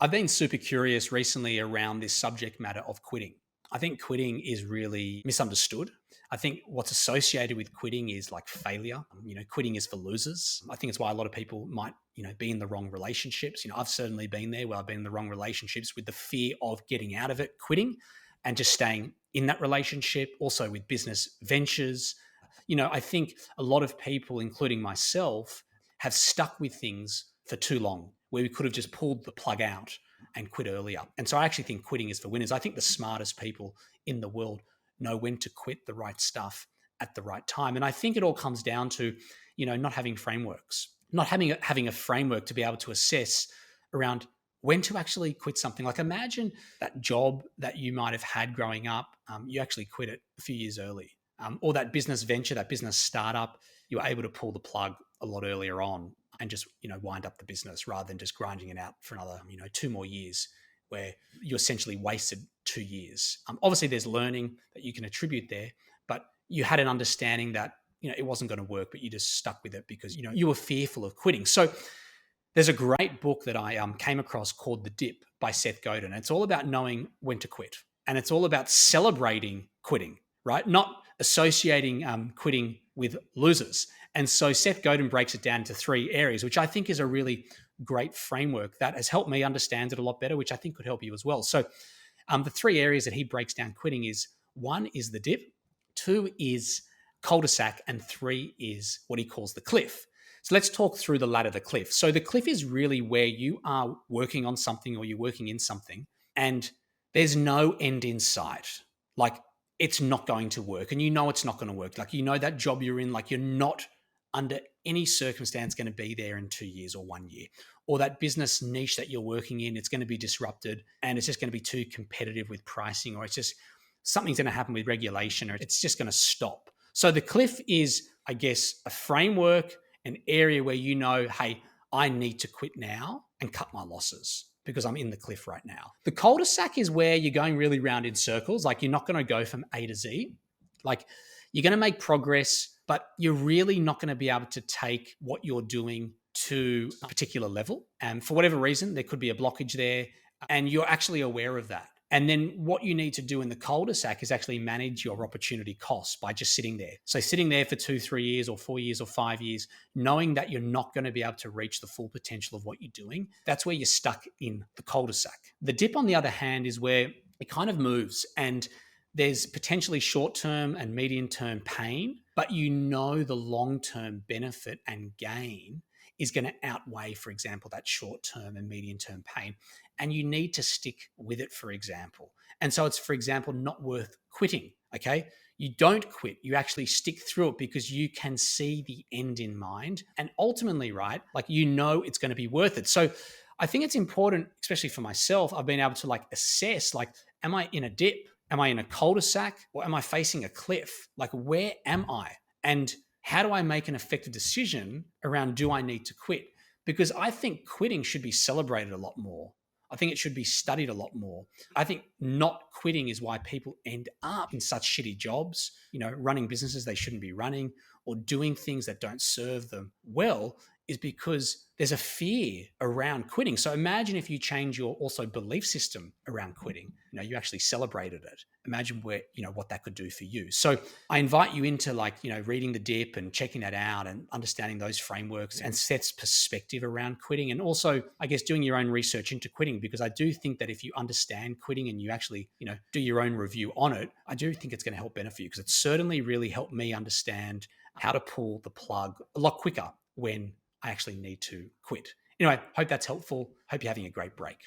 I've been super curious recently around this subject matter of quitting. I think quitting is really misunderstood. I think what's associated with quitting is like failure. Quitting is for losers. I think it's why a lot of people might, be in the wrong relationships. I've certainly been there where I've been in the wrong relationships with the fear of getting out of it, quitting, and just staying in that relationship. Also with business ventures. I think a lot of people, including myself, have stuck with things for too long where we could have just pulled the plug out and quit earlier. And so I actually think quitting is for winners. I think the smartest people in the world know when to quit the right stuff at the right time. And I think it all comes down to, not having frameworks, not having a framework to be able to assess around when to actually quit something. Like imagine that job that you might have had growing up, you actually quit it a few years early. Or that business venture, that business startup, you were able to pull the plug a lot earlier on and just wind up the business rather than just grinding it out for another 2 more years where you essentially wasted 2 years. Obviously there's learning that you can attribute there, but you had an understanding that it wasn't going to work, but you just stuck with it because you were fearful of quitting. So there's a great book that I came across called The Dip by Seth Godin. It's all about knowing when to quit, and it's all about celebrating quitting, right? Not associating quitting with losers. And so Seth Godin breaks it down into 3 areas, which I think is a really great framework that has helped me understand it a lot better, which I think could help you as well. So the 3 areas that he breaks down quitting is: 1 is the dip, 2 is cul-de-sac, and 3 is what he calls the cliff. So let's talk through the ladder, the cliff. So the cliff is really where you are working on something or you're working in something and there's no end in sight. Like it's not going to work and it's not going to work. Like that job you're in, like you're not under any circumstance going to be there in 2 years or 1 year. Or that business niche that you're working in, it's going to be disrupted and it's just going to be too competitive with pricing, or it's just something's going to happen with regulation, or it's just going to stop. So the cliff is, I guess, a framework, an area where hey, I need to quit now and cut my losses because I'm in the cliff right now. The cul-de-sac is where you're going really round in circles. Like you're not going to go from A to Z. Like you're going to make progress, but you're really not going to be able to take what you're doing to a particular level. And for whatever reason, there could be a blockage there and you're actually aware of that. And then what you need to do in the cul-de-sac is actually manage your opportunity costs by just sitting there. So sitting there for 2, 3 years or 4 years or 5 years, knowing that you're not going to be able to reach the full potential of what you're doing, that's where you're stuck in the cul-de-sac. The dip, on the other hand, is where it kind of moves and there's potentially short-term and medium-term pain, but the long-term benefit and gain is going to outweigh, for example, that short-term and medium-term pain. And you need to stick with it, for example. And so it's, for example, not worth quitting, okay? You don't quit. You actually stick through it because you can see the end in mind. And ultimately, right, like it's going to be worth it. So I think it's important, especially for myself, I've been able to assess, am I in a dip? Am I in a cul-de-sac? Or am I facing a cliff? Like, where am I? And how do I make an effective decision around, do I need to quit? Because I think quitting should be celebrated a lot more. I think it should be studied a lot more. I think not quitting is why people end up in such shitty jobs, running businesses they shouldn't be running or doing things that don't serve them well, is because there's a fear around quitting. So imagine if you change your also belief system around quitting, you actually celebrated it. Imagine what that could do for you. So I invite you into reading The Dip and checking that out and understanding those frameworks and Seth's perspective around quitting. And also, I guess, doing your own research into quitting, because I do think that if you understand quitting and you actually, do your own review on it, I do think it's going to help benefit you, because it's certainly really helped me understand how to pull the plug a lot quicker when I actually need to quit. Anyway, hope that's helpful. Hope you're having a great break.